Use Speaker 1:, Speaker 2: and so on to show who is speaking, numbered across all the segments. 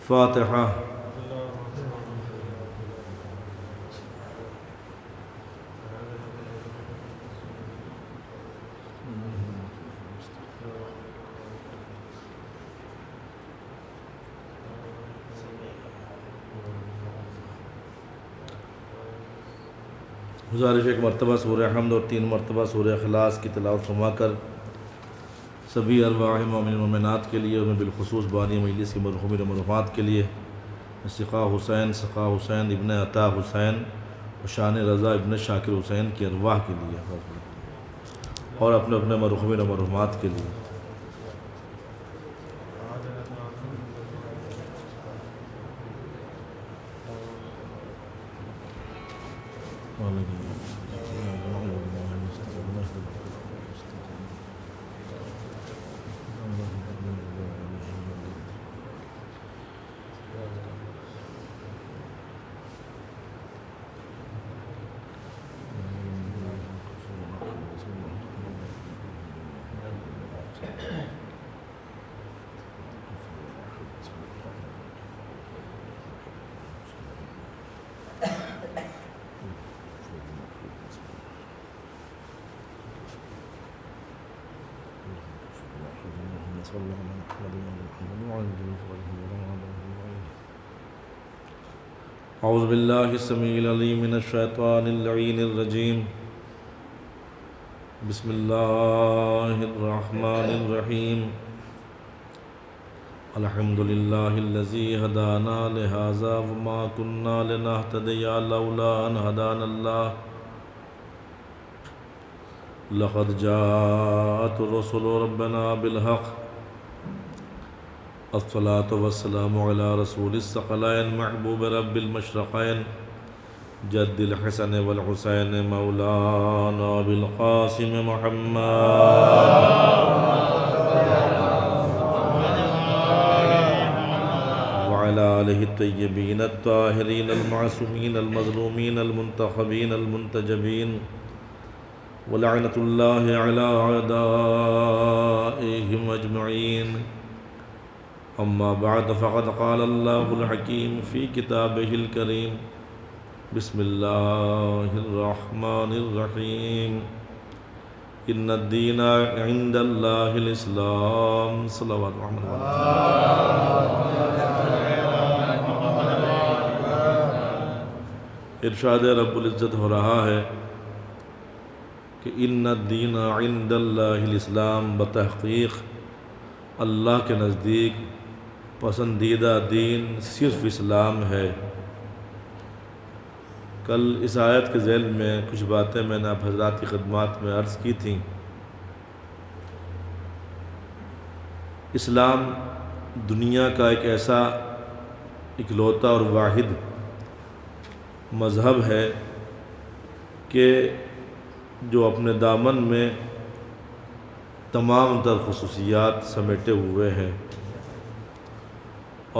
Speaker 1: فاتحہ۔ گزارش ایک مرتبہ سورہ حمد اور 3 مرتبہ سورہ اخلاص کی تلاوت فرما کر سبھی ارواح مومنین و مومنات کے لیے اور میں بالخصوص بانی مجلس کی مرحومین و مرحومات کے لیے سقا حسین ابن عطا حسین و شان رضا ابن شاکر حسین کی ارواح کے لیے اور اپنے اپنے مرحومین و مرحومات کے لیے۔ اعوذ باللہ السمیع العلیم من الشیطان اللعین الرجیم، بسم اللہ الرحمن الرحیم، الحمد للہ الذی ہدانا لہذا وما کننا لنہتدی لولا ان ہدانا اللہ، لقد جاءت رسل ربنا بالحق، الصلاة والسلام علی رسول الثقلین محبوب رب المشرقین جد الحسن والحسین مولانا بالقاسم محمد وعلى آلہ الطیبین الطاہرین المعصومین المظلومین المنتخبین المنتجبین ولعنۃ اللہ علی اعدائہم اجمعین۔ اما بعد فقد قال اللہ الحکیم فی کتابہ الکریم، بسم اللہ الرحمن الرحیم، ان الدین عند اللہ الاسلام، صلوات محمد ارشاد رب العزت ہو رہا ہے کہ ان الدین عند اللہ الاسلام، بتحقیق اللہ کے نزدیک پسندیدہ دین صرف اسلام ہے۔ کل اس آیت کے ذیل میں کچھ باتیں میں نے آپ حضرات کی خدمات میں عرض کی تھیں۔ اسلام دنیا کا ایک ایسا اکلوتا اور واحد مذہب ہے کہ جو اپنے دامن میں تمام تر خصوصیات سمیٹے ہوئے ہیں،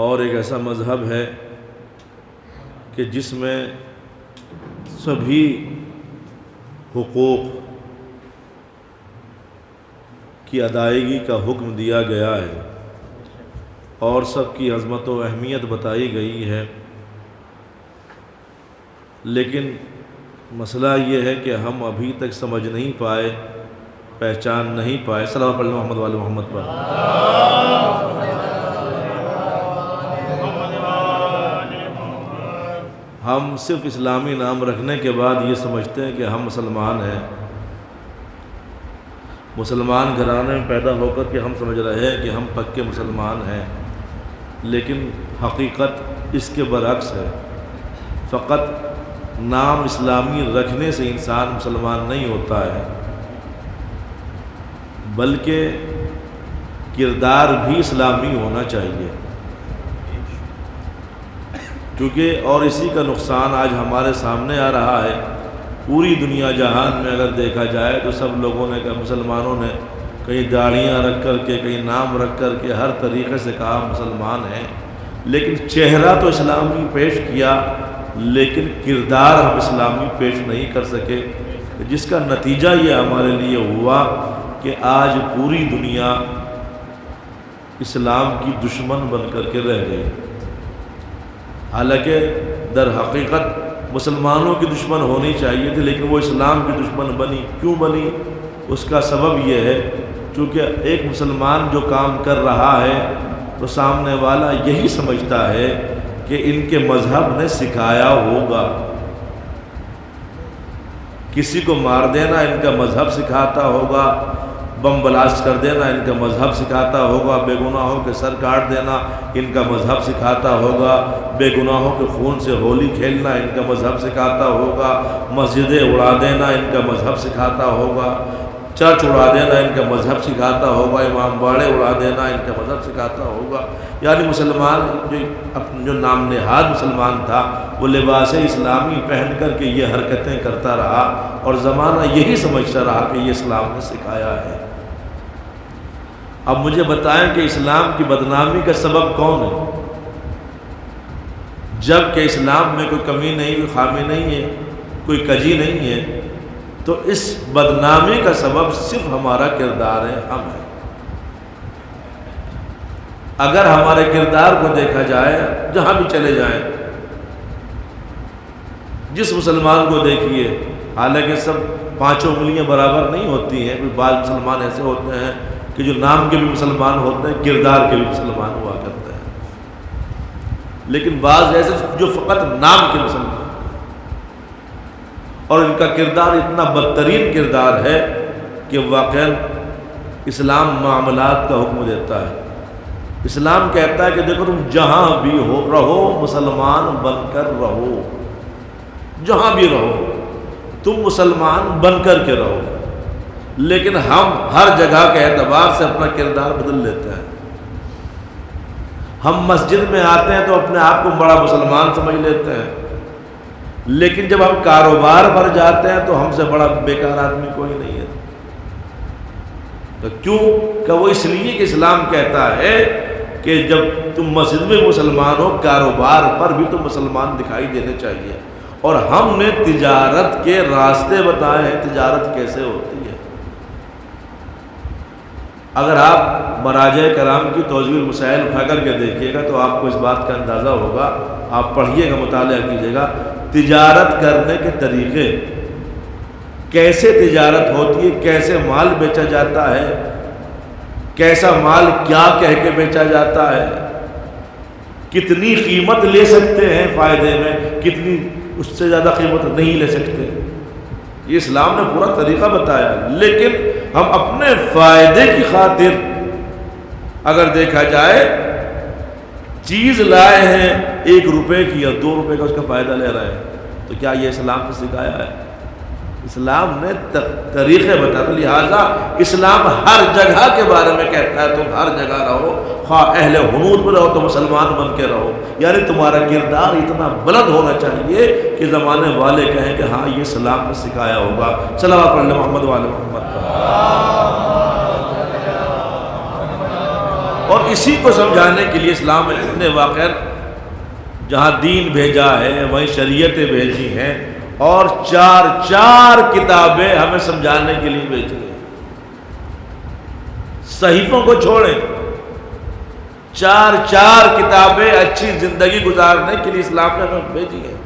Speaker 1: اور ایک ایسا مذہب ہے کہ جس میں سبھی حقوق کی ادائیگی کا حکم دیا گیا ہے اور سب کی عظمت و اہمیت بتائی گئی ہے۔ لیکن مسئلہ یہ ہے کہ ہم ابھی تک سمجھ نہیں پائے، پہچان نہیں پائے۔ صلوات اللہ محمد والے محمد پر۔ ہم صرف اسلامی نام رکھنے کے بعد یہ سمجھتے ہیں کہ ہم مسلمان ہیں، مسلمان گھرانے میں پیدا ہو کر کے ہم سمجھ رہے ہیں کہ ہم پکے مسلمان ہیں، لیکن حقیقت اس کے برعکس ہے۔ فقط نام اسلامی رکھنے سے انسان مسلمان نہیں ہوتا ہے، بلکہ کردار بھی اسلامی ہونا چاہیے، کیونکہ اور اسی کا نقصان آج ہمارے سامنے آ رہا ہے۔ پوری دنیا جہان میں اگر دیکھا جائے تو سب لوگوں نے مسلمانوں نے کئی داڑھیاں رکھ کر کے، کئی نام رکھ کر کے، ہر طریقے سے کہا مسلمان ہیں، لیکن چہرہ تو اسلامی پیش کیا، لیکن کردار ہم اسلامی پیش نہیں کر سکے، جس کا نتیجہ یہ ہمارے لیے ہوا کہ آج پوری دنیا اسلام کی دشمن بن کر کے رہ گئی۔ حالانکہ در حقیقت مسلمانوں کی دشمن ہونی چاہیے تھی، لیکن وہ اسلام کی دشمن بنی۔ کیوں بنی؟ اس کا سبب یہ ہے چونکہ ایک مسلمان جو کام کر رہا ہے تو سامنے والا یہی سمجھتا ہے کہ ان کے مذہب نے سکھایا ہوگا، کسی کو مار دینا ان کا مذہب سکھاتا ہوگا، بم بلاسٹ کر دینا ان کا مذہب سکھاتا ہوگا، بے گناہوں کے سر کاٹ دینا ان کا مذہب سکھاتا ہوگا، بے گناہوں کے خون سے ہولی کھیلنا ان کا مذہب سکھاتا ہوگا، مسجدیں اڑا دینا ان کا مذہب سکھاتا ہوگا، چرچ اڑا دینا ان کا مذہب سکھاتا ہوگا، امام باڑے اڑا دینا ان کا مذہب سکھاتا ہوگا۔ یعنی مسلمان جو نام نہاد مسلمان تھا وہ لباس اسلامی پہن کر کے یہ حرکتیں کرتا رہا اور زمانہ یہی سمجھتا رہا کہ یہ اسلام نے سکھایا ہے۔ اب مجھے بتائیں کہ اسلام کی بدنامی کا سبب کون ہے؟ جب کہ اسلام میں کوئی کمی نہیں، کوئی خامی نہیں ہے، کوئی کجی نہیں ہے، تو اس بدنامی کا سبب صرف ہمارا کردار ہے، ہم ہیں۔ اگر ہمارے کردار کو دیکھا جائے، جہاں بھی چلے جائیں، جس مسلمان کو دیکھیے، حالانکہ سب پانچوں انگلیاں برابر نہیں ہوتی ہیں، بعض مسلمان ایسے ہوتے ہیں کہ جو نام کے بھی مسلمان ہوتے ہیں، کردار کے بھی مسلمان ہوا کرتے ہیں، لیکن بعض ایسے جو فقط نام کے مسلمان اور ان کا کردار اتنا بدترین کردار ہے کہ واقعاً اسلام معاملات کا حکم دیتا ہے۔ اسلام کہتا ہے کہ دیکھو تم جہاں بھی ہو رہو مسلمان بن کر رہو، جہاں بھی رہو تم مسلمان بن کر کے رہو، لیکن ہم ہر جگہ کے اعتبار سے اپنا کردار بدل لیتے ہیں۔ ہم مسجد میں آتے ہیں تو اپنے آپ کو بڑا مسلمان سمجھ لیتے ہیں، لیکن جب ہم کاروبار پر جاتے ہیں تو ہم سے بڑا بیکار آدمی کوئی نہیں ہے۔ تو کیوں کہ وہ اس لیے کہ اسلام کہتا ہے کہ جب تم مسجد میں مسلمان ہو، کاروبار پر بھی تم مسلمان دکھائی دینے چاہیے۔ اور ہم نے تجارت کے راستے بتائے ہیں، تجارت کیسے ہوتی ہے۔ اگر آپ مراجع کرام کی توضیح المسائل اٹھا کر کے دیکھیے گا تو آپ کو اس بات کا اندازہ ہوگا، آپ پڑھیے گا، مطالعہ کیجیے گا، تجارت کرنے کے طریقے، کیسے تجارت ہوتی ہے، کیسے مال بیچا جاتا ہے، کیسا مال کیا کہہ کے بیچا جاتا ہے، کتنی قیمت لے سکتے ہیں فائدے میں، کتنی اس سے زیادہ قیمت نہیں لے سکتے، یہ اسلام نے پورا طریقہ بتایا۔ لیکن ہم اپنے فائدے کی خاطر اگر دیکھا جائے چیز لائے ہیں 1 روپے کی یا 2 روپے کا اس کا فائدہ لے رہے ہیں، تو کیا یہ اسلام نے سکھایا ہے؟ اسلام نے طریقے بتا دیا۔ لہٰذا اسلام ہر جگہ کے بارے میں کہتا ہے تم ہر جگہ رہو، خواہ اہل حنود میں رہو تو مسلمان بن کے رہو، یعنی تمہارا کردار اتنا بلند ہونا چاہیے کہ زمانے والے کہیں کہ ہاں یہ اسلام نے سکھایا ہوگا۔ صلوات علی محمد وعلی محمد۔ اور اسی کو سمجھانے کے لیے اسلام نے واقعا جہاں دین بھیجا ہے وہیں شریعتیں بھیجی ہیں، اور 4 کتابیں ہمیں سمجھانے کے لیے بھیجی ہیں۔ صحیفوں کو چھوڑیں، 4 کتابیں اچھی زندگی گزارنے کے لیے اسلام نے ہمیں بھیجی ہیں۔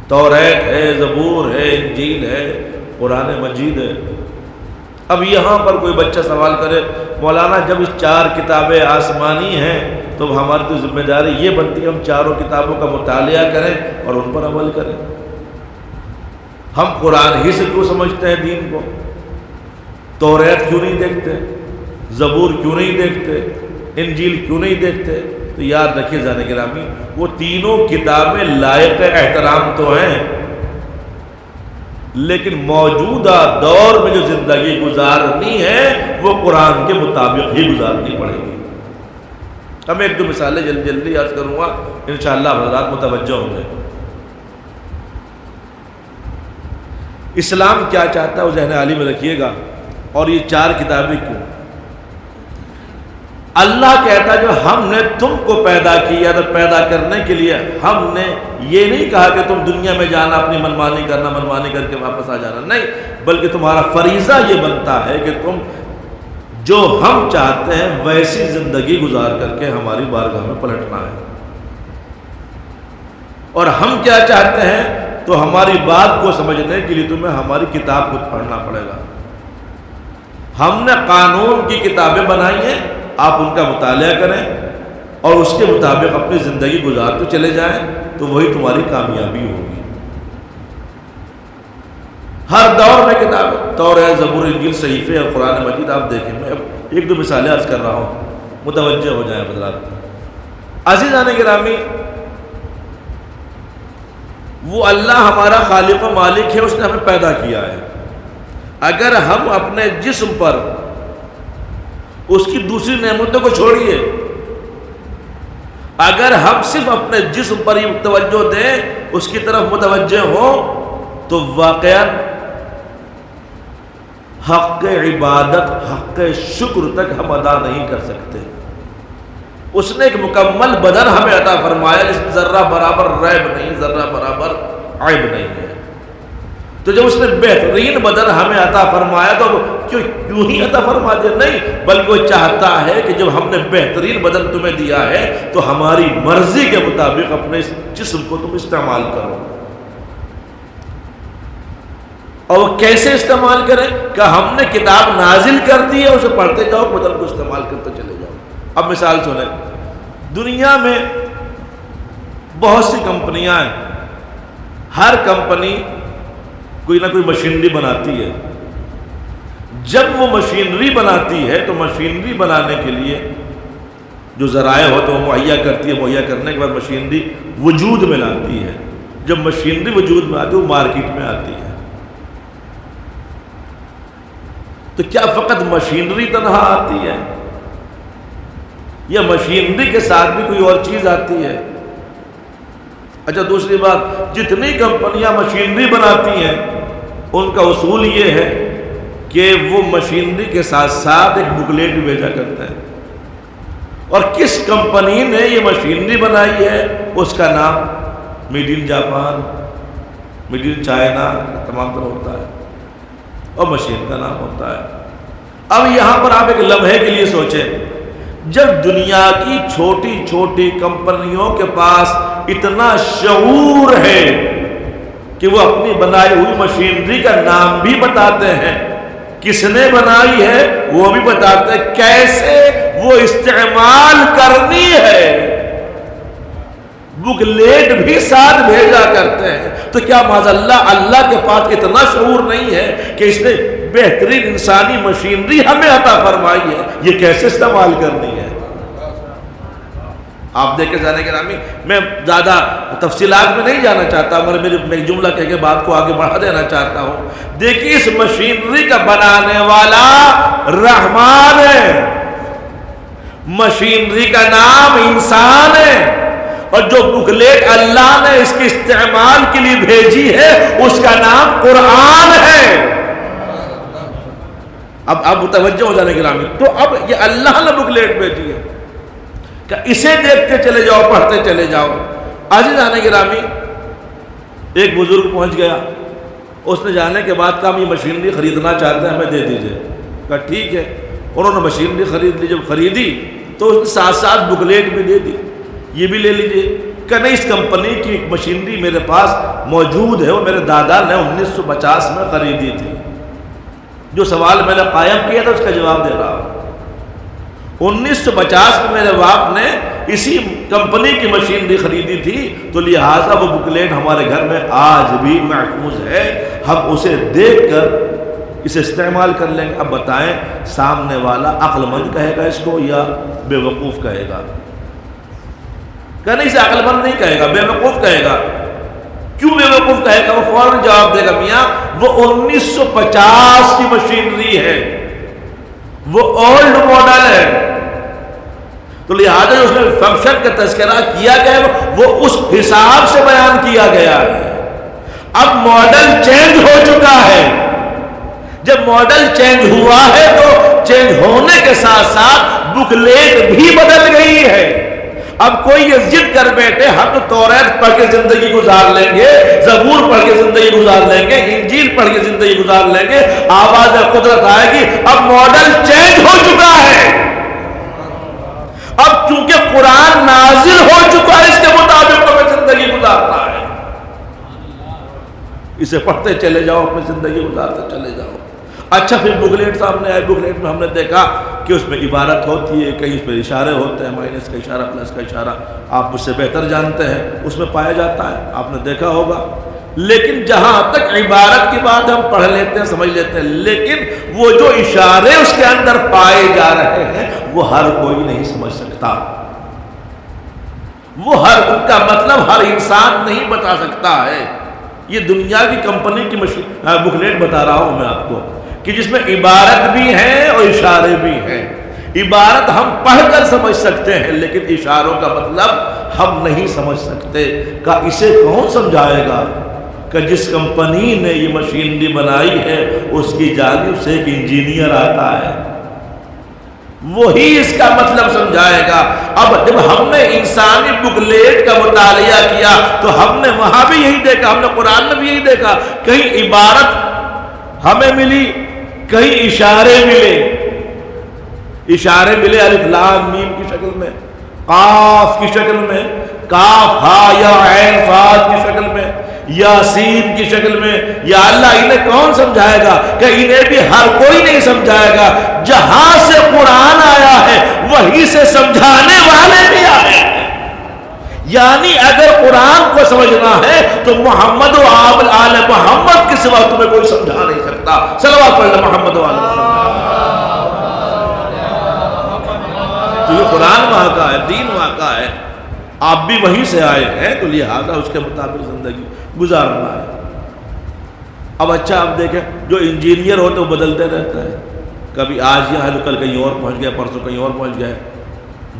Speaker 1: توریت ہے، زبور ہے، انجیل ہے، قرآن مجید ہے۔ اب یہاں پر کوئی بچہ سوال کرے مولانا جب اس 4 کتابیں آسمانی ہیں تو ہماری تو ذمہ داری یہ بنتی ہے ہم 4 کتابوں کا مطالعہ کریں اور ان پر عمل کریں۔ ہم قرآن ہی سے کیوں سمجھتے ہیں دین کو؟ توریت کیوں نہیں دیکھتے؟ زبور کیوں نہیں دیکھتے؟ انجیل کیوں نہیں دیکھتے؟ تو یاد رکھیے زانے گرامی، وہ تینوں کتابیں لائق احترام تو ہیں، لیکن موجودہ دور میں جو زندگی گزارنی ہے وہ قرآن کے مطابق ہی گزارنی پڑے گی۔ اب میں 1-2 مثالیں جلدی عرض کروں گا، انشاءاللہ حضرات متوجہ ہوں گے۔ اسلام کیا چاہتا ہے وہ ذہن عالی میں رکھیے گا۔ اور یہ 4 کتابیں کیوں؟ اللہ کہتا ہے جو ہم نے تم کو پیدا کیا تو پیدا کرنے کے لیے ہم نے یہ نہیں کہا کہ تم دنیا میں جانا اپنی منمانی کرنا، منمانی کر کے واپس آ جانا، نہیں، بلکہ تمہارا فریضہ یہ بنتا ہے کہ تم جو ہم چاہتے ہیں ویسی زندگی گزار کر کے ہماری بارگاہ میں پلٹنا ہے۔ اور ہم کیا چاہتے ہیں؟ تو ہماری بات کو سمجھنے کے لیے تمہیں ہماری کتاب کو پڑھنا پڑے گا۔ ہم نے قانون کی کتابیں بنائی ہیں، آپ ان کا مطالعہ کریں اور اس کے مطابق اپنی زندگی گزارتے چلے جائیں تو وہی تمہاری کامیابی ہوگی۔ ہر دور میں کتابیں، توریت، زبور، انجیل، صحیفے اور قرآن مجید آپ دیکھیں۔ میں اب ایک دو مثالیں عرض کر رہا ہوں، متوجہ ہو جائیں حضرات۔ عزیزان گرامی، وہ اللہ ہمارا خالق و مالک ہے، اس نے ہمیں پیدا کیا ہے۔ اگر ہم اپنے جسم پر اس کی دوسری نعمتوں کو چھوڑیے، اگر ہم صرف اپنے جسم پر ہی توجہ دیں، اس کی طرف متوجہ ہوں، تو واقعاً حق عبادت، حق شکر تک ہم ادا نہیں کر سکتے۔ اس نے ایک مکمل بدن ہمیں عطا فرمایا جس میں ذرہ برابر ریب نہیں، ذرہ برابر عیب نہیں ہے۔ تو جب اس نے بہترین بدن ہمیں عطا فرمایا تو کیوں ہی عطا فرما دیا؟ نہیں، بلکہ وہ چاہتا ہے کہ جب ہم نے بہترین بدن تمہیں دیا ہے تو ہماری مرضی کے مطابق اپنے اس جسم کو تم استعمال کرو۔ اور وہ کیسے استعمال کریں؟ کہ ہم نے کتاب نازل کر دی ہے، اسے پڑھتے جاؤ، بدن کو استعمال کرتے چلے جاؤ۔ اب مثال سنیں، دنیا میں بہت سی کمپنیاں ہیں، ہر کمپنی کوئی نہ کوئی مشینری بناتی ہے۔ جب وہ مشینری بناتی ہے تو مشینری بنانے کے لیے جو ذرائع ہو تو وہ مہیا کرتی ہے، مہیا کرنے کے بعد مشینری وجود میں لاتی ہے۔ جب مشینری وجود میں آتی ہے وہ مارکیٹ میں آتی ہے۔ تو کیا فقط مشینری تنہا آتی ہے یا مشینری کے ساتھ بھی کوئی اور چیز آتی ہے؟ اچھا، دوسری بات، جتنی کمپنیاں مشینری بناتی ہیں ان کا اصول یہ ہے کہ وہ مشینری کے ساتھ ساتھ ایک بکلیٹ بھی بھیجا کرتے ہیں، اور کس کمپنی نے یہ مشینری بنائی ہے اس کا نام made in Japan, made in China تمام طرح ہوتا ہے، اور مشین کا نام ہوتا ہے۔ اب یہاں پر آپ ایک لمحے کے لیے سوچیں، جب دنیا کی چھوٹی چھوٹی کمپنیوں کے پاس اتنا شعور ہے کہ وہ اپنی بنائی ہوئی مشینری کا نام بھی بتاتے ہیں، کس نے بنائی ہے وہ بھی بتاتے ہیں، کیسے وہ استعمال کرنی ہے، بکلیٹ بھی ساتھ بھیجا کرتے ہیں۔ تو کیا معاذ اللہ کے پاس اتنا شعور نہیں ہے کہ اس نے بہترین انسانی مشینری ہمیں عطا فرمائی ہے، یہ کیسے استعمال کرنی ہے؟ آپ دیکھ کے جانے کے نامی، میں زیادہ تفصیلات میں نہیں جانا چاہتا، مگر میں جملہ کہہ کے بات کو آگے بڑھا دینا چاہتا ہوں۔ دیکھیے، اس مشینری کا بنانے والا رحمان ہے، مشینری کا نام انسان ہے، اور جو بکلیٹ اللہ نے اس کے استعمال کے لیے بھیجی ہے اس کا نام قرآن ہے۔ اب متوجہ ہو جانے کے نامی، تو اب یہ اللہ نے بکلیٹ بھیجی ہے کہ اسے دیکھتے چلے جاؤ، پڑھتے چلے جاؤ۔ عزیزان گرامی، ایک بزرگ پہنچ گیا، اس نے جانے کے بعد کہا ہم یہ مشینری خریدنا چاہتے ہیں، ہمیں دے دیجئے۔ کہا ٹھیک ہے، انہوں نے مشینری خرید لی۔ جب خریدی تو اس نے ساتھ ساتھ بکلیٹ بھی دے دی، یہ بھی لے لیجئے۔ کہ نہیں، اس کمپنی کی ایک مشینری میرے پاس موجود ہے، وہ میرے دادا نے 1950 میں خریدی تھی۔ جو سوال میں نے قائم کیا تھا اس کا جواب دے رہا ہوں۔ 1950 میں میرے باپ نے اسی کمپنی کی مشینری خریدی تھی، تو لہٰذا وہ بکلیٹ ہمارے گھر میں آج بھی محفوظ ہے، ہم اسے دیکھ کر اسے استعمال کر لیں گے۔ اب بتائیں، سامنے والا عقل مند کہے گا اس کو یا بے وقوف کہے گا؟ کہ نہیں، اسے عقل مند نہیں کہے گا، بے وقوف کہے گا۔ کیوں بے وقوف کہے گا؟ وہ فوراً جواب دے گا، میاں وہ 1950 کی مشینری ہے، وہ اولڈ ماڈل ہے، تو لہٰذا اس میں فنکشن کا تذکرہ کیا گیا وہ اس حساب سے بیان کیا گیا ہے۔ اب ماڈل چینج ہو چکا ہے، جب ماڈل چینج ہوا ہے تو چینج ہونے کے ساتھ ساتھ بکلیٹ بھی بدل گئی ہے۔ اب کوئی یہ ضد کر بیٹھے ہم تو توریت پڑھ کے زندگی گزار لیں گے، زبور پڑھ کے زندگی گزار لیں گے، انجیل پڑھ کے زندگی گزار لیں گے، آواز قدرت آئے گی، اب ماڈل چینج ہو چکا ہے۔ اب چونکہ قرآن نازل ہو چکا ہے، اس کے مطابق ہمیں زندگی گزارنا ہے۔ اسے پڑھتے چلے جاؤ، اپنی زندگی گزارتے چلے جاؤ۔ اچھا پھر بکلیٹ سامنے آئے، بکلیٹ میں ہم نے دیکھا کہ اس میں عبارت ہوتی ہے، کہیں اس پہ اشارے ہوتے ہیں، مائنس کا اشارہ، پلس کا اشارہ، آپ مجھ سے بہتر جانتے ہیں، اس میں پایا جاتا ہے، آپ نے دیکھا ہوگا۔ لیکن جہاں تک عبارت کی بات ہم پڑھ لیتے ہیں، سمجھ لیتے ہیں، لیکن وہ جو اشارے اس کے اندر پائے جا رہے ہیں وہ ہر کوئی نہیں سمجھ سکتا، وہ ان کا مطلب ہر انسان نہیں بتا سکتا ہے۔ یہ دنیا کی کمپنی کی بکلیٹ بتا رہا ہوں میں آپ کو، کہ جس میں عبارت بھی ہے اور اشارے بھی ہیں۔ عبارت ہم پڑھ کر سمجھ سکتے ہیں، لیکن اشاروں کا مطلب ہم نہیں سمجھ سکتے۔ کہ اسے کون سمجھائے گا؟ کہ جس کمپنی نے یہ مشینری بنائی ہے اس کی جانب سے ایک انجینئر آتا ہے، وہی اس کا مطلب سمجھائے گا۔ اب جب ہم نے انسانی بکلیٹ کا مطالعہ کیا تو ہم نے وہاں بھی یہی دیکھا، ہم نے قرآن میں بھی یہی دیکھا، کہیں عبارت ہمیں ملی، کہیں اشارے ملے، اشارے ملے الف لام میم کی شکل میں، قاف کی شکل میں، کاف ہا یا عین صاد کی شکل میں، یاسین کی شکل میں۔ یا اللہ انہیں کون سمجھائے گا؟ کہ انہیں بھی ہر کوئی نہیں سمجھائے گا۔ جہاں سے قرآن آیا ہے وہیں سے سمجھانے والے بھی آئے ہیں۔ یعنی اگر قرآن کو سمجھنا ہے تو محمد و آل محمد کے سوا تمہیں کوئی سمجھا نہیں سکتا۔ صلوات پڑھ لیں محمد و آل محمد۔ تو یہ قرآن وہاں کا ہے، دین وہاں کا ہے، آپ بھی وہیں سے آئے ہیں، تو لہٰذا اس کے مطابق زندگی گزارنا ہے۔ اب اچھا آپ دیکھیں، جو انجینئر ہوتے وہ بدلتے رہتے ہیں، کبھی آج یہاں تو کل کہیں اور پہنچ گئے، پرسوں کہیں اور پہنچ گئے۔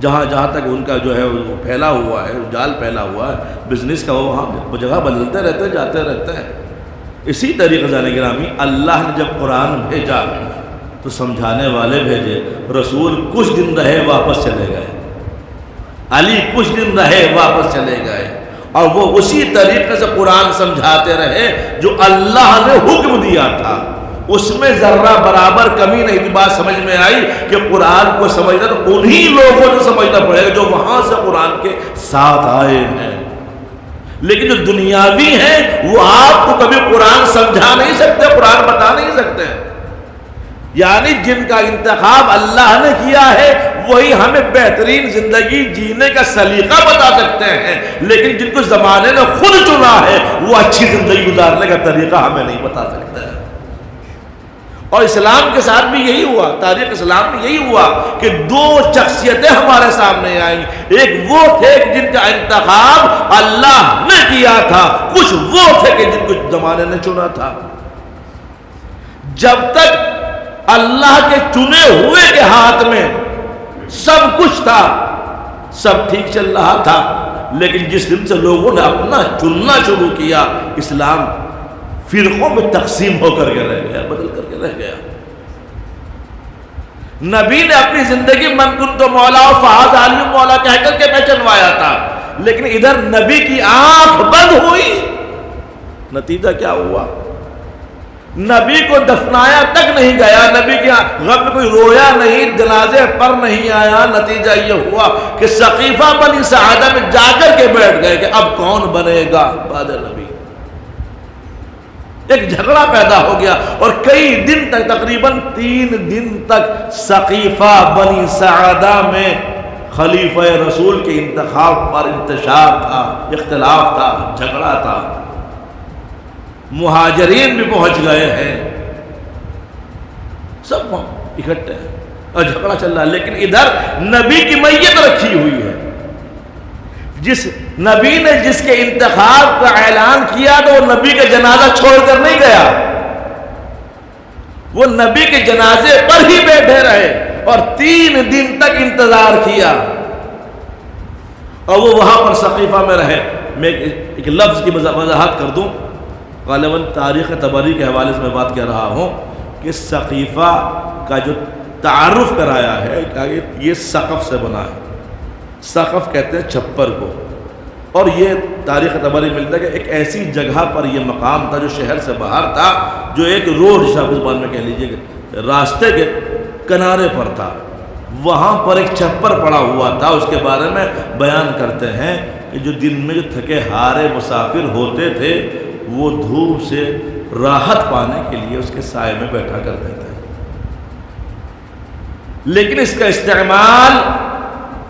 Speaker 1: جہاں تک ان کا جو ہے وہ پھیلا ہوا ہے، جال پھیلا ہوا ہے بزنس کا، وہاں جگہ بدلتے رہتے، جاتے رہتے ہیں۔ اسی طریقے سے گرامی اللہ نے جب قرآن بھیجا تو سمجھانے والے بھیجے، رسول کچھ دن رہے واپس چلے گئے، علی کچھ دن رہے واپس چلے گئے، اور وہ اسی طریقے سے قرآن سمجھاتے رہے جو اللہ نے حکم دیا تھا، اس میں ذرہ برابر کمی نہیں تھی۔ بات سمجھ میں آئی کہ قرآن کو سمجھنا تو انہی لوگوں نے سمجھنا پڑے گا جو وہاں سے قرآن کے ساتھ آئے ہیں، لیکن جو دنیاوی ہیں وہ آپ کو کبھی قرآن سمجھا نہیں سکتے، قرآن بتا نہیں سکتے۔ یعنی جن کا انتخاب اللہ نے کیا ہے وہی ہمیں بہترین زندگی جینے کا سلیقہ بتا سکتے ہیں، لیکن جن کو زمانے نے خود چنا ہے وہ اچھی زندگی گزارنے کا طریقہ ہمیں نہیں بتا سکتے۔ اور اسلام کے ساتھ بھی یہی ہوا، تاریخ اسلام میں یہی ہوا کہ دو شخصیتیں ہمارے سامنے آئیں، ایک وہ تھے جن کا انتخاب اللہ نے کیا تھا، کچھ وہ تھے کہ جن کو زمانے نے چنا تھا۔ جب تک اللہ کے چنے ہوئے کے ہاتھ میں سب کچھ تھا، سب ٹھیک چل رہا تھا، لیکن جس دن سے لوگوں نے اپنا چننا شروع کیا، اسلام فرقوں میں تقسیم ہو کر کے رہ گیا، بدل کر کے رہ گیا۔ نبی نے اپنی زندگی من کنت مولا و فہذا علی مولا کہہ کر کے پہچنوایا تھا، لیکن ادھر نبی کی آنکھ بند ہوئی، نتیجہ کیا ہوا؟ نبی کو دفنایا تک نہیں گیا، نبی کے غم میں کوئی رویا نہیں، جنازے پر نہیں آیا، نتیجہ یہ ہوا کہ سقیفہ بنی سعادہ میں جا کر کے بیٹھ گئے کہ اب کون بنے گا بعد نبی۔ ایک جھگڑا پیدا ہو گیا، اور کئی دن تک، تقریباً 3 دن تک سقیفہ بنی سعادہ میں خلیفہ رسول کے انتخاب پر انتشار تھا، اختلاف تھا، جھگڑا تھا۔ مہاجرین بھی پہنچ گئے ہیں، سب اکٹھے ہیں اور جھگڑا چل رہا ہے، لیکن ادھر نبی کی میت رکھی ہوئی ہے۔ جس نبی نے جس کے انتخاب کا اعلان کیا تو وہ نبی کا جنازہ چھوڑ کر نہیں گیا، وہ نبی کے جنازے پر ہی بیٹھے رہے اور 3 دن تک انتظار کیا، اور وہ وہاں پر سقیفہ میں رہے۔ میں ایک لفظ کی وضاحت کر دوں، غالباً تاریخ طبری کے حوالے سے میں بات کر رہا ہوں کہ سقیفہ کا جو تعارف کرایا ہے کہ یہ سقف سے بنا ہے، سقف کہتے ہیں چھپر کو، اور یہ تاریخ طبری ملتا ہے کہ ایک ایسی جگہ پر یہ مقام تھا جو شہر سے باہر تھا، جو ایک روڈ جسے آپ زبان میں کہہ لیجیے کہ راستے کے کنارے پر تھا، وہاں پر ایک چھپر پڑا ہوا تھا۔ اس کے بارے میں بیان کرتے ہیں کہ جو دن میں جو تھکے ہارے مسافر ہوتے تھے وہ دھوپ سے راحت پانے کے لیے اس کے سائے میں بیٹھا کر دیتا ہے. لیکن اس کا استعمال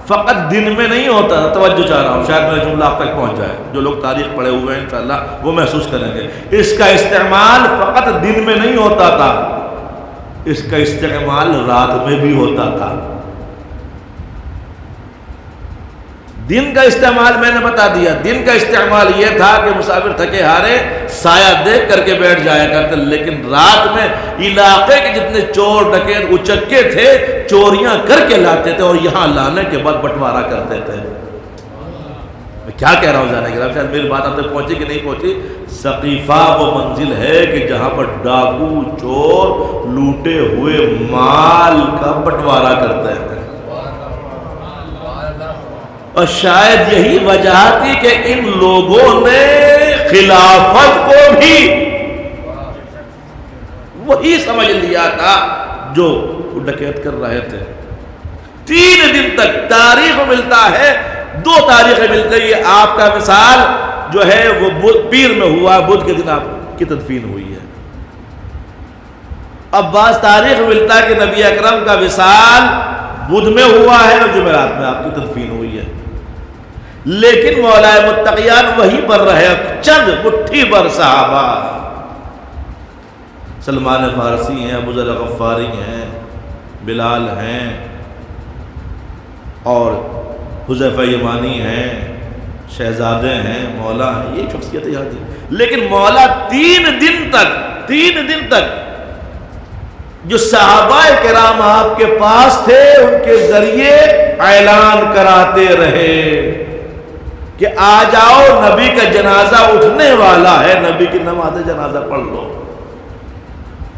Speaker 1: فقط دن میں نہیں ہوتا. توجہ چاہ رہا ہوں، شاید میرا جملہ آپ تک پہنچ جائے. جو لوگ تاریخ پڑھے ہوئے ہیں انشاءاللہ وہ محسوس کریں گے. اس کا استعمال فقط دن میں نہیں ہوتا تھا، اس کا استعمال رات میں بھی ہوتا تھا. دن کا استعمال میں نے بتا دیا، دن کا استعمال یہ تھا کہ مسافر تھکے ہارے سایہ دیکھ کر کے بیٹھ جایا کرتے، لیکن رات میں علاقے کے جتنے چور ڈکیت اچکے تھے چوریاں کر کے لاتے تھے اور یہاں لانے کے بعد بٹوارا کرتے تھے. میں کیا کہہ رہا ہوں جانے کے بعد، شاید میری بات آپ تک پہنچی کہ نہیں پہنچی. سقیفہ وہ منزل ہے کہ جہاں پر ڈاکو چور لوٹے ہوئے مال کا بٹوارا کرتے ہیں. اور شاید یہی وجہ تھی کہ ان لوگوں نے خلافت کو بھی وہی سمجھ لیا تھا جو ڈکیت کر رہے تھے. 3 دن تک تاریخ ملتا ہے، 2 تاریخیں ملتی ہے. آپ کا مثال جو ہے وہ پیر میں ہوا، بدھ کے دن آپ کی تدفین ہوئی ہے. اب بعض تاریخ ملتا ہے کہ نبی اکرم کا وصال بدھ میں ہوا ہے اور جمعرات میں آپ کی تدفین ہوئی ہے. لیکن مولا متقیان وہیں پر رہے. چند مٹھی بھر صحابہ، سلمان فارسی ہیں، ابو ذر غفاری ہیں، بلال ہیں اور حذیفہ یمانی ہیں، شہزادے ہیں، مولا ہیں، یہ شخصیتیں یاد ہیں. لیکن مولا 3 دن تک جو صحابہ کرام آپ کے پاس تھے ان کے ذریعے اعلان کراتے رہے کہ آ جاؤ نبی کا جنازہ اٹھنے والا ہے، نبی کی نماز جنازہ پڑھ لو.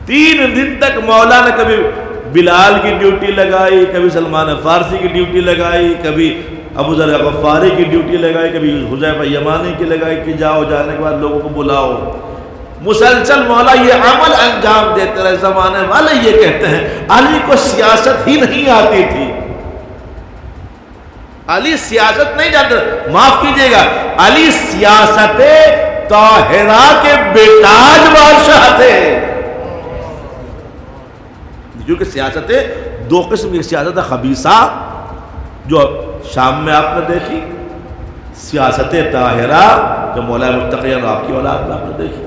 Speaker 1: 3 دن تک مولا نے کبھی بلال کی ڈیوٹی لگائی، کبھی سلمان فارسی کی ڈیوٹی لگائی، کبھی ابو ذر غفاری کی ڈیوٹی لگائی، کبھی حذیفہ یمانی کی لگائی کہ جاؤ، جانے کے بعد لوگوں کو بلاؤ. مسلسل مولا یہ عمل انجام دیتے رہے. زمانے والے یہ کہتے ہیں علی کو سیاست ہی نہیں آتی تھی. علی سیاست نہیں جانتے، معاف کیجئے گا، علی سیاست طاہرہ کے بیتاج بادشاہ تھے. کیونکہ سیاست 2 قسم کی سیاست خبیثہ جو شام میں آپ نے دیکھی، سیاست طاہرہ جو مولا متقیان اور آپ کی اولاد میں آپ نے دیکھی.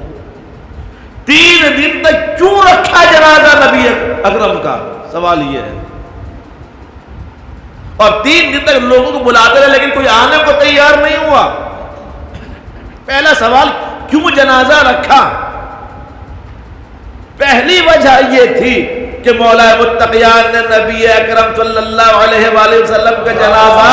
Speaker 1: 3 دن تک کیوں رکھا جنازہ نبی اکرم کا؟ سوال یہ ہے. اور 3 دن تک لوگوں کو بلاتے رہے لیکن کوئی آنے کو تیار نہیں ہوا. پہلا سوال کیوں جنازہ رکھا؟ پہلی وجہ یہ تھی کہ مولا متقیان نے نبی اکرم صلی اللہ علیہ وآلہ وسلم کا جنازہ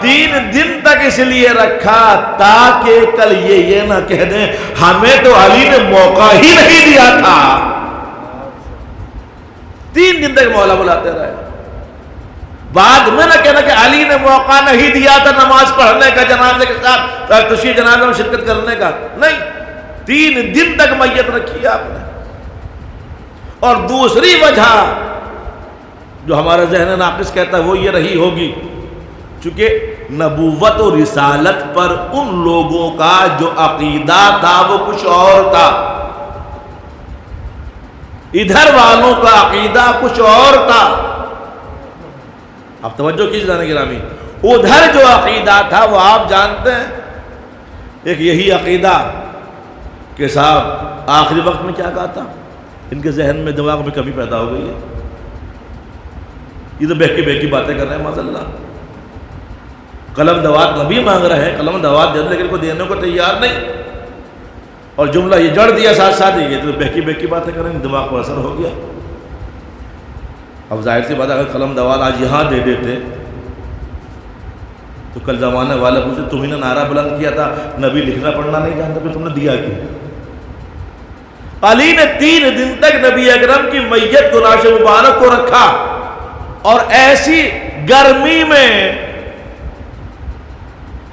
Speaker 1: 3 دن تک اس لیے رکھا تاکہ کل یہ نہ کہہ دیں ہمیں تو علی نے موقع ہی نہیں دیا تھا. 3 دن تک مولا بلاتے رہے. بعد میں نہ کہنا کہ علی نے موقع نہیں دیا تھا نماز پڑھنے کا، جنازے کے ساتھ تشییع جنازہ میں شرکت کرنے کا. نہیں، 3 دن تک میت رکھی آپ نے. اور دوسری وجہ جو ہمارا ذہن ناقص کہتا ہے وہ یہ رہی ہوگی چونکہ نبوت و رسالت پر ان لوگوں کا جو عقیدہ تھا وہ کچھ اور تھا، ادھر والوں کا عقیدہ کچھ اور تھا. آپ توجہ کیجئے جانے گرامی، ادھر جو عقیدہ تھا وہ آپ جانتے ہیں. ایک یہی عقیدہ کہ صاحب آخری وقت میں کیا کہا تھا، ان کے ذہن میں دماغ میں کمی پیدا ہو گئی ہے، یہ تو بہکی باتیں کر رہے ہیں معاذ اللہ. قلم دوات نبی مانگ رہے ہیں، قلم دوات دے لیکن کو دینے کو تیار نہیں، اور جملہ یہ جڑ دیا ساتھ ساتھ یہ تو بہکی باتیں کریں، دماغ پر اثر ہو گیا. اب ظاہر سی بات اگر قلم دوات آج یہاں دے دیتے تو کل زمانے والے پوچھتے تمہیں نے نعرہ بلند کیا تھا نبی لکھنا پڑھنا نہیں جانتا پھر تم نے دیا کیوں؟ علی نے 3 دن تک نبی اکرم کی میت کو لاش مبارک کو رکھا، اور ایسی گرمی میں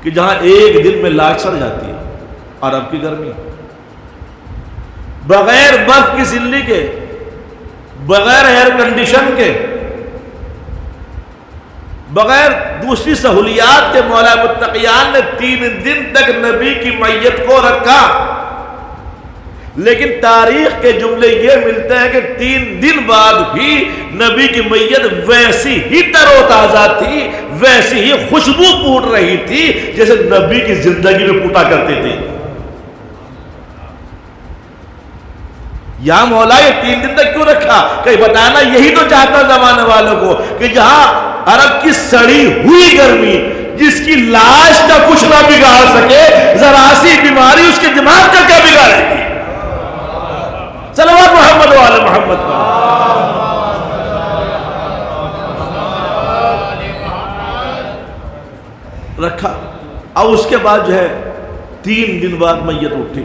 Speaker 1: کہ جہاں 1 دن میں لاش سڑ جاتی ہے، عرب کی گرمی، بغیر برف کی سلی کے، بغیر ایئر کنڈیشن کے، بغیر دوسری سہولیات کے مولا متقیان نے 3 دن تک نبی کی میت کو رکھا، لیکن تاریخ کے جملے یہ ملتے ہیں کہ 3 دن بعد بھی نبی کی میت ویسی ہی تر و تازہ تھی، ویسی ہی خوشبو پھوٹ رہی تھی جیسے نبی کی زندگی میں پھوٹا کرتی تھی۔ یا مولا یہ 3 دن تک کیوں رکھا؟ کہیں بتانا یہی تو چاہتا زمانے والوں کو کہ جہاں عرب کی سڑی ہوئی گرمی، جس کی لاش کا کچھ نہ بگاڑ سکے، ذرا سی بیماری اس کے دماغ کا کیا بگاڑے گی؟ صلوات محمد و آل محمد پر رکھا۔ اب اس کے بعد جو ہے 3 دن بعد میت اٹھی۔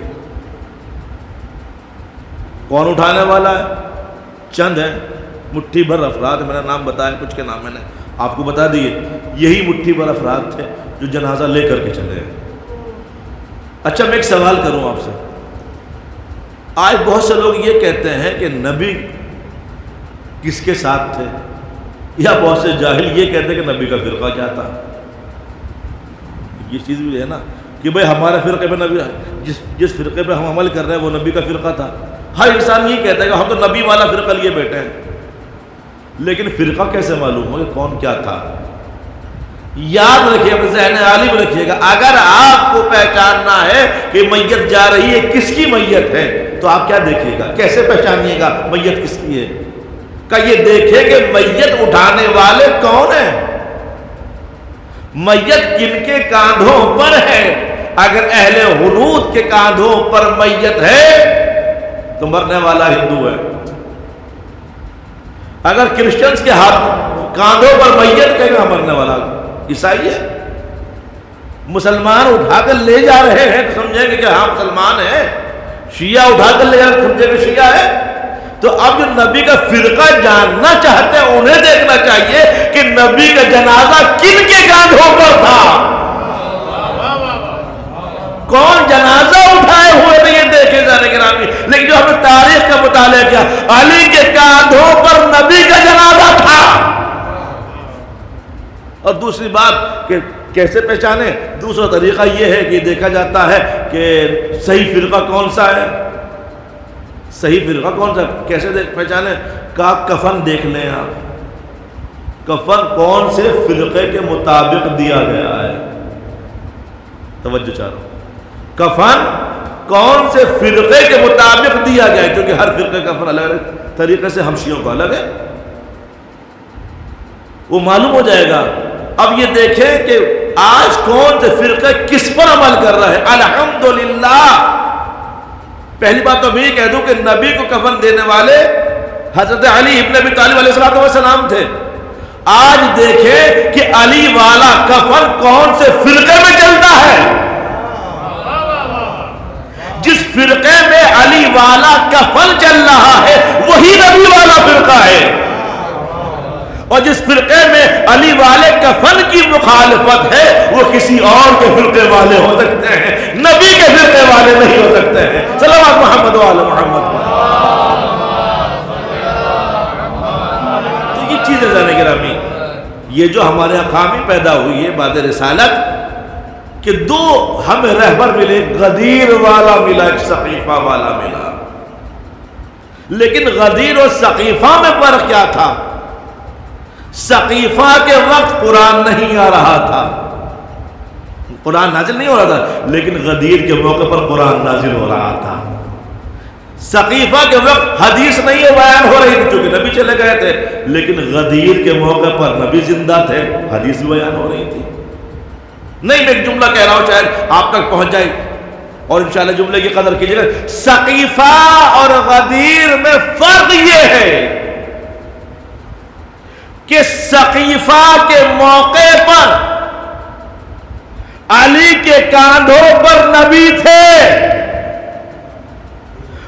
Speaker 1: کون اٹھانے والا ہے؟ چند ہے، مٹھی بھر افراد، میرا نام بتایا، کچھ کے نام میں نے آپ کو بتا دیے۔ یہی مٹھی بھر افراد تھے جو جنازہ لے کر کے چلے ہیں۔ اچھا میں ایک سوال کروں آپ سے، آج بہت سے لوگ یہ کہتے ہیں کہ نبی کس کے ساتھ تھے، یا بہت سے جاہل یہ کہتے ہیں کہ نبی کا فرقہ کیا تھا۔ یہ چیز بھی ہے نا کہ بھئی ہمارے فرقے پہ نبی، جس فرقے پہ ہم عمل کر رہے ہیں وہ نبی کا فرقہ تھا۔ ہر انسان یہ کہتا ہے کہ ہم تو نبی والا فرقہ لیے بیٹھے ہیں، لیکن فرقہ کیسے معلوم ہو کہ کون کیا تھا؟ یاد رکھیے، اپنے ذہن عالم رکھیے گا، اگر آپ کو پہچاننا ہے کہ میت جا رہی ہے کس کی میت ہے تو آپ کیا دیکھیے گا، کیسے پہچانیے گا میت کس کی ہے؟ کہ یہ دیکھیں کہ میت اٹھانے والے کون ہیں، میت کن کے کاندھوں پر ہے۔ اگر اہل حنود کے کاندھوں پر میت ہے تو مرنے والا ہندو ہے، اگر کرسچنز کے ہاتھ کاندھوں پر میت کہے گا مرنے والا عیسائی ہے۔ مسلمان اٹھا کر لے جا رہے ہیں تو سمجھیں گے کہ ہاں مسلمان ہے، شیعہ اٹھا کر لے جا رہے سمجھیں گے شیعہ ہے۔ تو اب جو نبی کا فرقہ جاننا چاہتے ہیں انہیں دیکھنا چاہیے کہ نبی کا جنازہ کن کے کاندھوں پر تھا، کون جنازہ اٹھائے ہوئے تھے یہ دیکھے جانے کے نامی۔ لیکن جو ہم نے تاریخ کا مطالعہ کیا، علی کے کاندھوں پر نبی کا جنازہ تھا۔ اور دوسری بات کہ کیسے پہچانے، دوسرا طریقہ یہ ہے کہ دیکھا جاتا ہے کہ صحیح فرقہ کون سا ہے، صحیح فرقہ کون سا ہے، کیسے پہچانے؟ کفن دیکھ لیں آپ، کفن کون سے فرقے کے مطابق دیا گیا ہے۔ توجہ چاہ رہا ہوں، کفن کون سے فرقے کے مطابق دیا گیا ہے، کیونکہ ہر فرقے کا کفن الگ ہے، طریقے سے ہم شیعوں کا الگ ہے، وہ معلوم ہو جائے گا۔ اب یہ دیکھیں کہ آج کون سے فرقے کس پر عمل کر رہا ہے۔ الحمدللہ، پہلی بات تو میں یہ کہہ دوں کہ نبی کو کفن دینے والے حضرت علی ابن ابی طالب علیہ السلام تھے۔ آج دیکھیں کہ علی والا کفن کون سے فرقے میں چلتا ہے۔ جس فرقے میں علی والا کفن چل رہا ہے وہی نبی والا فرقہ ہے، اور جس فرقے میں علی والے کفن کی مخالفت ہے وہ کسی اور کے فرقے والے ہو سکتے ہیں، نبی کے فرقے والے نہیں ہو سکتے ہیں۔ صلوات محمد و آل محمد۔ تو یہ چیزیں ذہن گرامی، یہ جو ہمارے یہاں خامی پیدا ہوئی ہے بعد رسالت کہ دو ہمیں رہبر ملے، غدیر والا ملا، ایک سقیفہ والا ملا، لیکن غدیر اور سقیفہ میں فرق کیا تھا؟ سقیفہ کے وقت قرآن نہیں آ رہا تھا، قرآن نازل نہیں ہو رہا تھا، لیکن غدیر کے موقع پر قرآن نازل ہو رہا تھا۔ سقیفہ کے وقت حدیث نہیں بیان ہو رہی تھی چونکہ نبی چلے گئے تھے، لیکن غدیر کے موقع پر نبی زندہ تھے، حدیث بیان ہو رہی تھی۔ نہیں، میں ایک جملہ کہہ رہا ہوں شاید آپ تک پہنچ جائے اور انشاءاللہ جملے کی قدر کیجیے گا۔ سقیفہ اور غدیر میں فرق یہ ہے کہ سقیفہ کے موقع پر علی کے کاندھوں پر نبی تھے،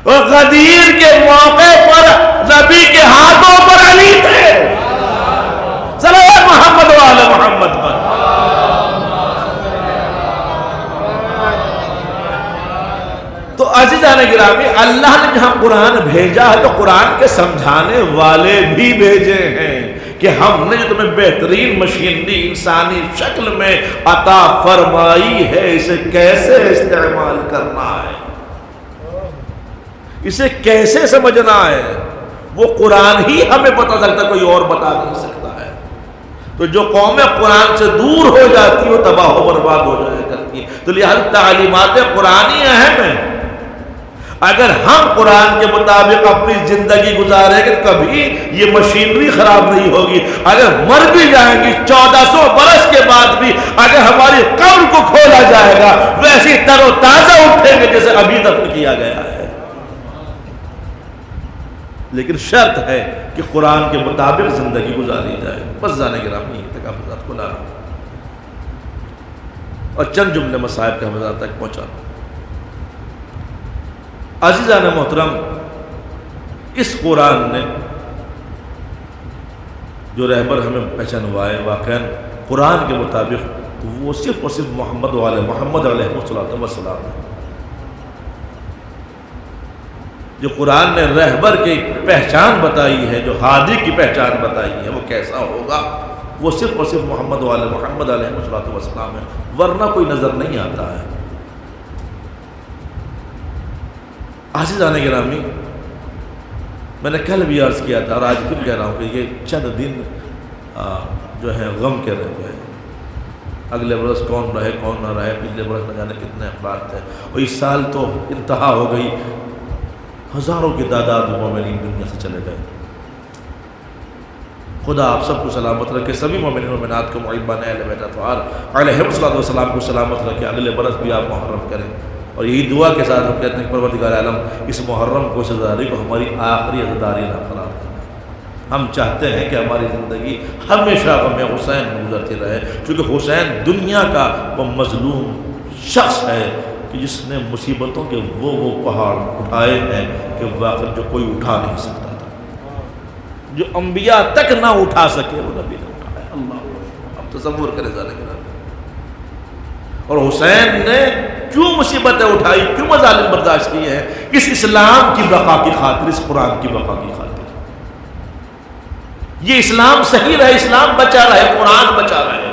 Speaker 1: اور غدیر کے موقع پر نبی کے ہاتھوں پر علی تھے۔ صلوات محمد و آل محمد پر۔ تو عزیزان گرامی، اللہ نے جہاں قرآن بھیجا ہے تو قرآن کے سمجھانے والے بھی بھیجے ہیں، کہ ہم نے جو تمہیں بہترین مشینری انسانی شکل میں عطا فرمائی ہے، اسے کیسے استعمال کرنا ہے، اسے کیسے سمجھنا ہے، وہ قرآن ہی ہمیں بتا سکتا، کوئی اور بتا نہیں سکتا ہے۔ تو جو قومیں قرآن سے دور ہو جاتی وہ تباہ و برباد ہو جایا کرتی ہیں۔ تو لہذا تعلیمات قرآنی اہم ہیں۔ اگر ہم قرآن کے مطابق اپنی زندگی گزاریں گے کبھی یہ مشینری خراب نہیں ہوگی۔ اگر مر بھی جائیں گی 1400 برس کے بعد بھی اگر ہماری قبر کو کھولا جائے گا ویسی تر و تازہ اٹھیں گے جیسے ابھی دفن کیا گیا ہے۔ لیکن شرط ہے کہ قرآن کے مطابق زندگی گزاری جائے۔ بس جانے گرامی تک آپ حضرات کو لانا اور چند جملے مصائب کے حضرات تک پہنچانا۔ عزیزان محترم، اس قرآن نے جو رہبر ہمیں پہچانوائے واقعاً قرآن کے مطابق وہ صرف اور صرف محمد علیہ السلام ہے۔ جو قرآن نے رہبر کی پہچان بتائی ہے، جو ہادی کی پہچان بتائی ہے، وہ کیسا ہوگا، وہ صرف اور صرف محمد علیہ السلام ہے، ورنہ کوئی نظر نہیں آتا ہے۔ عزیزان گرامی، میں نے کل بھی عرض کیا تھا اور آج پھر کہہ رہا ہوں کہ یہ چند دن جو ہے غم کے رہ گئے۔ اگلے برس کون رہے کون نہ رہے، پچھلے برس نہ جانے کتنے افراد تھے، اور اس سال تو انتہا ہو گئی، ہزاروں کی تعداد مومنین دنیا سے چلے گئے۔ خدا آپ سب کو سلامت رکھے، سبھی مومنین و مومنات کو، محبان اہل بیت اطہار علیہ السلام کو سلامت رکھے، اگلے برس بھی آپ محرم کریں۔ اور یہی دعا کے ساتھ ہم کہتے ہیں کہ پروردگار عالم اس محرم کو، اس عزاداری کو ہماری آخری عزاداری نہ قرار دے۔ ہم چاہتے ہیں کہ ہماری زندگی ہمیشہ غم حسین میں گزرتی رہے، چونکہ حسین دنیا کا وہ مظلوم شخص ہے کہ جس نے مصیبتوں کے وہ پہاڑ اٹھائے ہیں کہ واقعی جو کوئی اٹھا نہیں سکتا تھا، جو انبیاء تک نہ اٹھا سکے وہ نبی نے اٹھایا۔ اللہ، اب تصور کرے ذالک۔ اور حسین نے کیوں مصیبتیں اٹھائی، کیوں مظالم برداشت کیے ہیں؟ اس اسلام کی بقا کی خاطر، اس قرآن کی بقا کی خاطر۔ یہ اسلام صحیح رہے، اسلام بچا رہے، قرآن بچا رہے،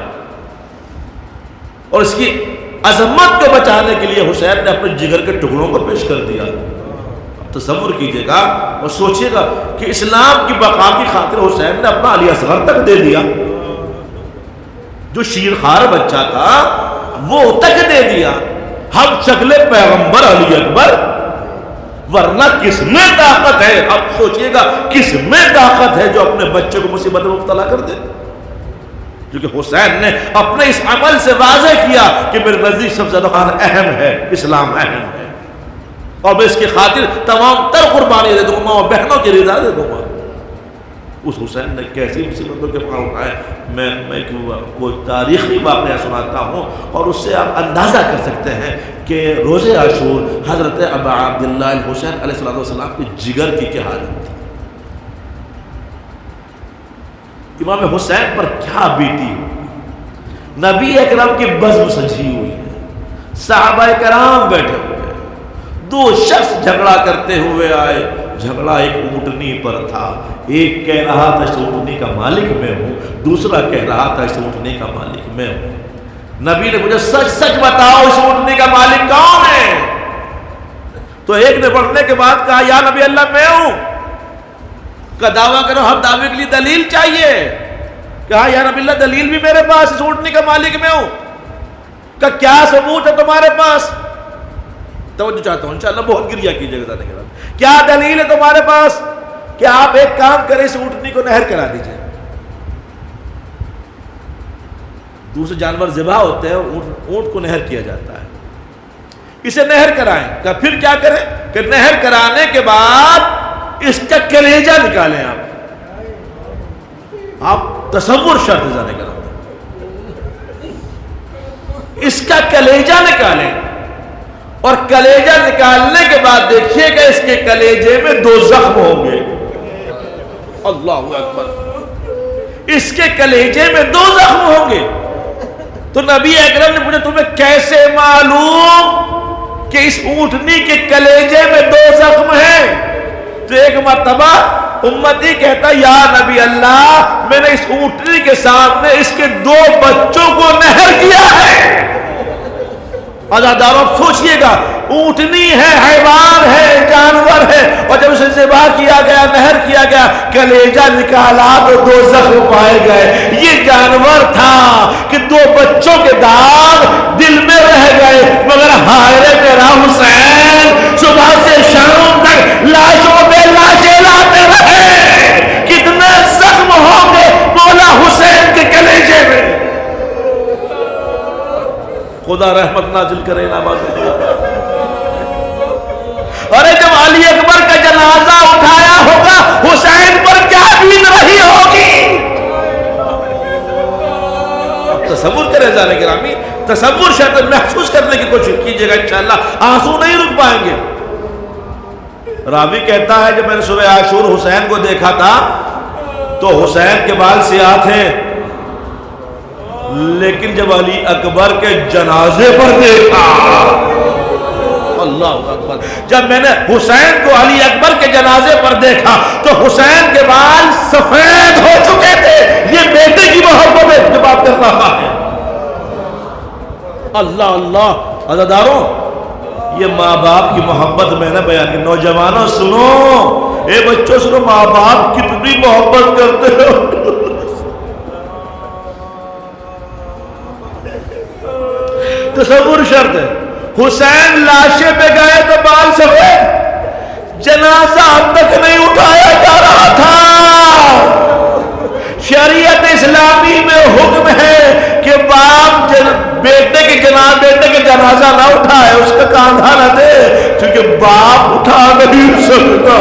Speaker 1: اور اس کی عظمت کو بچانے کے لیے حسین نے اپنے جگر کے ٹکڑوں کو پیش کر دیا۔ اب تصور کیجئے گا اور سوچئے گا کہ اسلام کی بقا کی خاطر حسین نے اپنا علی اصغر تک دے دیا، جو شیرخوار بچہ تھا وہ تک دے دیا۔ ہم شکل پیغمبر علی اکبر، ورنہ کس میں طاقت ہے؟ اب سوچئے گا کس میں طاقت ہے جو اپنے بچے کو مصیبت میں مبتلا کر دے؟ کیونکہ حسین نے اپنے اس عمل سے واضح کیا کہ میرے نزدیک سب سے زیادہ اہم ہے، اسلام اہم ہے، اور میں اس کی خاطر تمام تر قربانی دے دوں گا، اور بہنوں کی رضا دے دوں گا۔ اس حسین نے کیسی مصیبتوں کے پھاڑ اٹھائے، میں کوئی تاریخی واقعہ سناتا ہوں اور اس سے آپ اندازہ کر سکتے ہیں کہ روز عاشور حضرت ابا عبداللہ الحسین علیہ السلام کے جگر کی کیا حالت تھی، امام حسین پر کیا بیتی ہوئی۔ نبی اکرم کی بزم سجی ہوئی ہے، صحابہ کرام بیٹھے ہوئے ہیں، دو شخص جھگڑا کرتے ہوئے آئے، جھگڑا ایک اونٹنی پر تھا، ایک کہہ رہا تھا اس اونٹنی کا مالک میں ہوں، دوسرا کہہ رہا تھا اس اونٹنی کا مالک میں ہوں۔ نبی نے مجھے سچ سچ بتاؤ اس اونٹنی کا مالک کون ہے؟ تو ایک نے پڑھنے کے بعد کہا یا نبی اللہ میں ہوں۔ کا دعویٰ کرو، ہر دعوے کے لیے دلیل چاہیے۔ کہا یا نبی اللہ دلیل بھی میرے پاس، اس اونٹنی کا مالک میں ہوں۔ کہا کیا ثبوت ہے تمہارے پاس؟ توجہ چاہتا ہوں، انشاءاللہ بہت گریہ کیجئے گا۔ کیا دلیل ہے تمہارے پاس؟ کہ آپ ایک کام کریں، اس اونٹنی کو نہر کرا دیجئے۔ دوسرے جانور ذبح ہوتے ہیں، اونٹ کو نہر کیا جاتا ہے، اسے نہر کرائیں۔ کہ پھر کیا کریں؟ کہ نہر کرانے کے بعد اس کا کلیجہ نکالیں۔ آپ تصور شرط جانے کریں، اس کا کلیجہ نکالیں، اور کلیجہ نکالنے کے بعد دیکھیے کہ اس کے کلیجے میں دو زخم ہوں گے۔ اللہ اکبر، اس کے کلیجے میں دو زخم ہوں گے۔ تو نبی اکرم نے پوچھا تمہیں کیسے معلوم کہ اس اونٹنی کے کلیجے میں دو زخم ہیں؟ تو ایک مرتبہ امتی کہتا یا نبی اللہ میں نے اس اونٹنی کے سامنے اس کے 2 بچوں کو نہر کیا ہے۔ عزاداروں سوچئے گا، اونٹنی ہے، حیوان ہے، جانور ہے، اور جب اسے ذبح کیا گیا، نہر کیا گیا، کلیجہ نکالا تو 2 زخم پائے گئے۔ یہ جانور تھا کہ 2 بچوں کے داغ دل میں رہ گئے، مگر ہائے میرا حسین صبح سے شام تک لاشوں پہ لاشیں لاتے رہے، کتنے زخم ہوں گے مولا حسین کے کلیجے میں۔ خدا رحمت نازل کرے نا بات۔ ارے جب علی اکبر کا جنازہ اٹھایا ہوگا حسین پر کیا بیت رہی ہوگی؟ اب تصور کرے جانے گرامی، تصور شاید محسوس کرنے کی کوشش کیجئے گا، انشاءاللہ آنسو نہیں رک پائیں گے۔ راوی کہتا ہے جب میں نے صبح عاشور حسین کو دیکھا تھا تو حسین کے بال سیاہ تھے، لیکن جب علی اکبر کے جنازے پر دیکھا، اللہ اکبر، جب میں نے حسین کو علی اکبر کے جنازے پر دیکھا تو حسین کے بال سفید ہو چکے تھے۔ یہ بیٹے کی محبت ہے جو بات کر رہا ہے۔ اللہ اللہ، عزاداروں یہ ماں باپ کی محبت میں نے بیان کی۔ نوجوانوں سنو، اے بچوں سنو، ماں باپ کتنی محبت کرتے ہو۔ تصور شرط ہے، حسین لاشے پہ گئے تو بال سفید، جنازہ اب تک نہیں اٹھایا جا رہا تھا۔ شریعت اسلامی میں حکم ہے کہ باپ بیٹے کے جنازہ نہ اٹھائے، اس کا کاندھا نہ دے، کیونکہ باپ اٹھا نہیں سکتا۔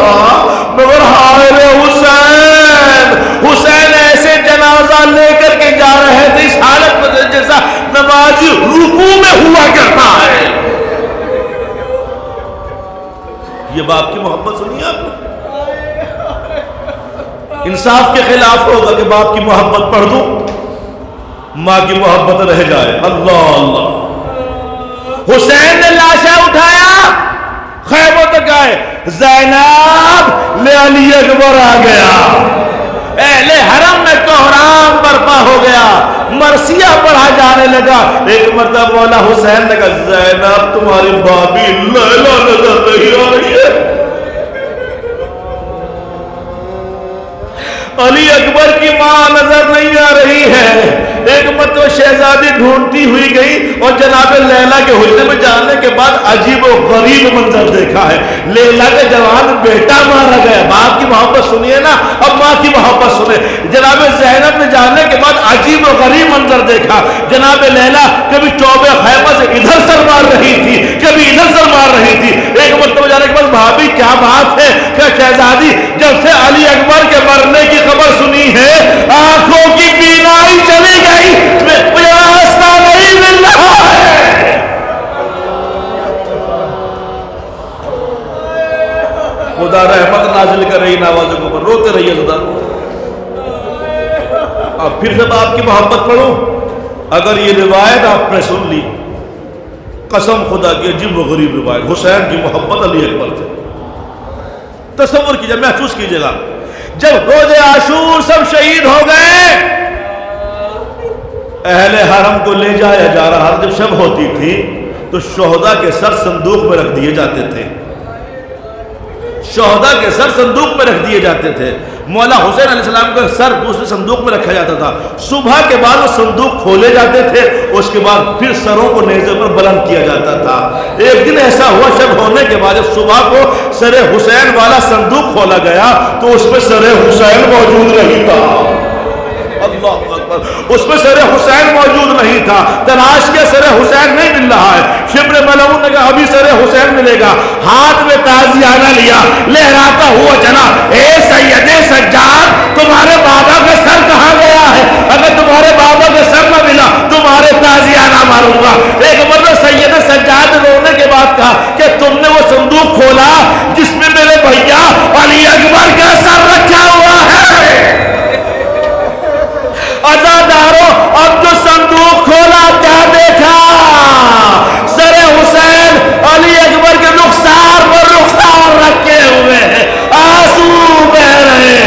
Speaker 1: مگر ہائے حسین، حسین ایسے جنازہ لے کر کے جا رہے تھے اس حالت میں جیسا نمازی رکوع میں ہوا کرتا ہے۔ یہ باپ کی محبت سنی آپ نے؟ انصاف کے خلاف ہوگا کہ باپ کی محبت پڑھ دوں، ماں کی محبت رہ جائے۔ اللہ اللہ، حسین نے لاشا اٹھایا، خیموں تک آئے، زینب لے علی اکبر آ گیا، اہل حرم میں کوہرام برپا ہو گیا، مرثیہ پڑھا جانے لگا۔ ایک مرتبہ مولا حسین نے کہا زینب تمہاری بابی لیلا نظر نہیں آ رہی ہے۔ علی اکبر کی ماں نظر نہیں آ رہی ہے۔ ایک مرتبہ شہزادی ڈھونڈتی ہوئی گئی اور جناب لیلا کے حجرے میں جانے کے بعد عجیب و غریب منظر دیکھا ہے۔ لیلا کا جوان بیٹا مارا گیا۔ باپ کی محبت سنیے نا، اب ماں کی محبت سنے۔ جناب زینب نے جانے کے بعد عجیب و غریب منظر دیکھا۔ جناب لیلا کبھی چوبے خیمہ سے ادھر سر مار رہی تھی، کبھی ادھر سر مار رہی تھی۔ ایک مرتبہ جانے کے بعد بھابی کیا بات ہے کہ شہزادی جب سے علی اکبر کے مرنے کی خبر سنی ہے آنکھوں کی بینائی چلی گئی، مجھے راستہ نہیں مل رہا ہے۔ خدا رحمت نازل کر رہی نوازوں کے اوپر، روتے رہیے خدا۔ اب پھر سے باپ کی محبت پڑھو۔ اگر یہ روایت آپ نے سن لی، قسم خدا کی عجیب و غریب روایت، حسین کی محبت علی اکبر سے، تصور کیجئے، محسوس کیجئے گا۔ جب روز عاشور سب شہید ہو گئے، اہل حرم کو لے جایا جا رہا، جب شب ہوتی تھی تو شہداء کے سر صندوق میں رکھ دیے جاتے تھے، شہداء کے سر صندوق میں رکھ دیے جاتے تھے۔ مولا حسین علیہ السلام کا سر دوسرے صندوق میں رکھا جاتا تھا۔ صبح کے بعد وہ صندوق کھولے جاتے تھے، اس کے بعد پھر سروں کو نیزے پر بلند کیا جاتا تھا۔ ایک دن ایسا ہوا شب ہونے کے بعد جب صبح کو سر حسین والا صندوق کھولا گیا تو اس میں سر حسین موجود نہیں تھا۔ اللہ اکبر، اس میں سر حسین موجود نہیں تھا۔ تلاش کیا، سر حسین نہیں مل رہا ہے۔ شبر ملعون نے کہا ابھی سر حسین ملے گا۔ ہاتھ میں تازیانہ لیا، لہراتا ہوا چلا، اے سید سجاد تمہارے بابا کا سر کہاں گیا ہے؟ اگر تمہارے بابا کا سر نہ ملا تمہارے تازیانہ ماروں گا۔ ایک مرتبہ سید سجاد رونے کے بعد کہا کہ تم نے وہ صندوق کھولا جس میں میرے بھیا علی اکبر کا سر رکھا ہوا ہے۔ عزاداروں اب جو صندوق کھولا کیا دیکھا؟ سر حسین علی اکبر کے رخسار پر رخسار رکھے ہوئے ہیں، آنسو بہ رہے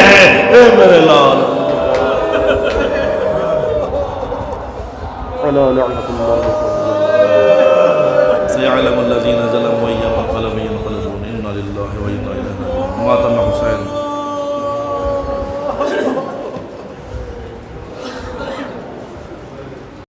Speaker 2: علی نعمت اللہ
Speaker 1: سيعلم الذين ظلموا